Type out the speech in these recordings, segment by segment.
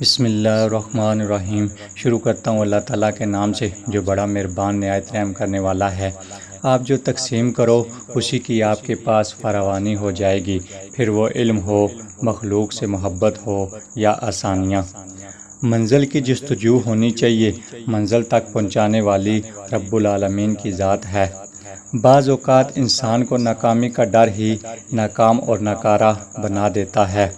بسم اللہ الرحمن الرحیم۔ شروع کرتا ہوں اللہ تعالیٰ کے نام سے جو بڑا مہربان نہایت رحم کرنے والا ہے۔ آپ جو تقسیم کرو اسی کی آپ کے پاس فراوانی ہو جائے گی، پھر وہ علم ہو، مخلوق سے محبت ہو یا آسانیاں۔ منزل کی جستجو ہونی چاہیے، منزل تک پہنچانے والی رب العالمین کی ذات ہے۔ بعض اوقات انسان کو ناکامی کا ڈر ہی ناکام اور ناکارہ بنا دیتا ہے۔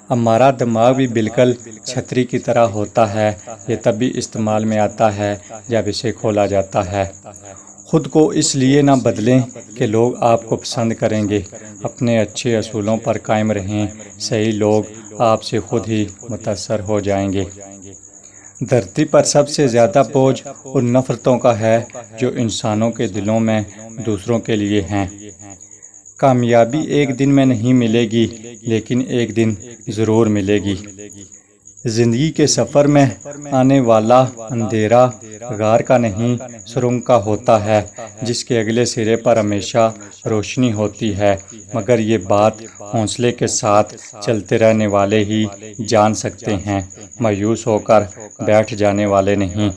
ہمارا دماغ بھی بالکل چھتری کی طرح ہوتا ہے، یہ تبھی استعمال میں آتا ہے جب اسے کھولا جاتا ہے۔ خود کو اس لیے نہ بدلیں کہ لوگ آپ کو پسند کریں گے، اپنے اچھے اصولوں پر قائم رہیں، صحیح لوگ آپ سے خود ہی متاثر ہو جائیں گے۔ دھرتی پر سب سے زیادہ بوجھ ان نفرتوں کا ہے جو انسانوں کے دلوں میں دوسروں کے لیے ہیں۔ کامیابی ایک دن میں نہیں ملے گی، لیکن ایک دن ضرور ملے گی۔ زندگی کے سفر میں آنے والا اندھیرا غار کا نہیں سرنگ کا ہوتا ہے، جس کے اگلے سرے پر ہمیشہ روشنی ہوتی ہے، مگر یہ بات حوصلے کے ساتھ چلتے رہنے والے ہی جان سکتے ہیں، مایوس ہو کر بیٹھ جانے والے نہیں۔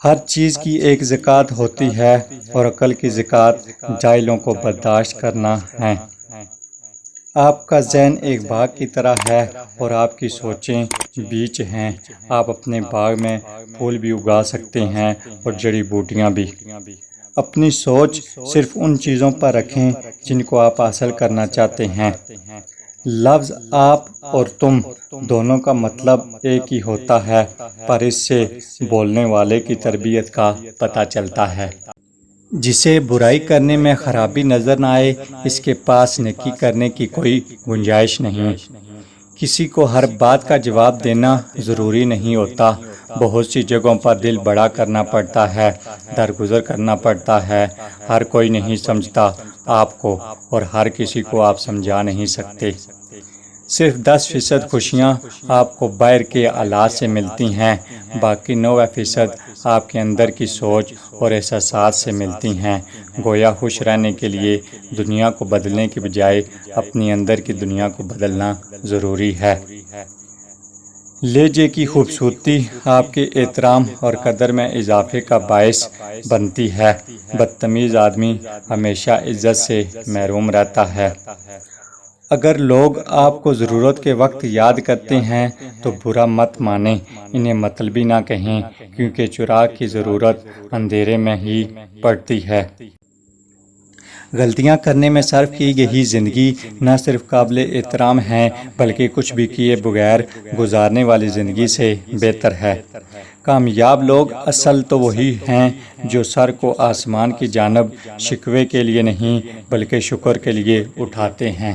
ہر چیز کی ایک زکوٰۃ ہوتی ہے اور عقل کی زکوٰۃ جاہلوں کو برداشت کرنا ہے۔ آپ کا ذہن ایک باغ کی طرح ہے اور آپ کی سوچیں بیج ہیں۔ آپ اپنے باغ میں پھول بھی اگا سکتے ہیں اور جڑی بوٹیاں بھی۔ اپنی سوچ صرف ان چیزوں پر رکھیں جن کو آپ حاصل کرنا چاہتے ہیں۔ لفظ آپ اور تم دونوں کا مطلب ایک ہی ہوتا ہے، پر اس سے بولنے والے کی تربیت کا پتہ چلتا ہے۔ جسے برائی کرنے میں خرابی نظر نہ آئے، اس کے پاس نیکی کرنے کی کوئی گنجائش نہیں۔ کسی کو ہر بات کا جواب دینا ضروری نہیں ہوتا۔ بہت سی جگہوں پر دل بڑا کرنا پڑتا ہے، درگزر کرنا پڑتا ہے۔ ہر کوئی نہیں سمجھتا آپ کو اور ہر کسی کو آپ سمجھا نہیں سکتے۔ صرف 10% خوشیاں آپ کو باہر کے حالات سے ملتی ہیں، باقی 90% آپ کے اندر کی سوچ اور احساسات سے ملتی ہیں۔ گویا خوش رہنے کے لیے دنیا کو بدلنے کی بجائے اپنی اندر کی دنیا کو بدلنا ضروری ہے۔ لہجے کی خوبصورتی آپ کے احترام اور قدر میں اضافے کا باعث بنتی ہے۔ بدتمیز آدمی ہمیشہ عزت سے محروم رہتا ہے۔ اگر لوگ آپ کو ضرورت کے وقت یاد کرتے ہیں تو برا مت مانیں، انہیں مطلبی نہ کہیں، کیونکہ چراغ کی ضرورت اندھیرے میں ہی پڑتی ہے۔ غلطیاں کرنے میں صرف کی گئی زندگی نہ صرف قابل احترام ہے، بلکہ کچھ بھی کیے بغیر گزارنے والی زندگی سے بہتر ہے۔ کامیاب لوگ اصل تو وہی ہیں جو سر کو آسمان کی جانب شکوے کے لیے نہیں بلکہ شکر کے لیے اٹھاتے ہیں۔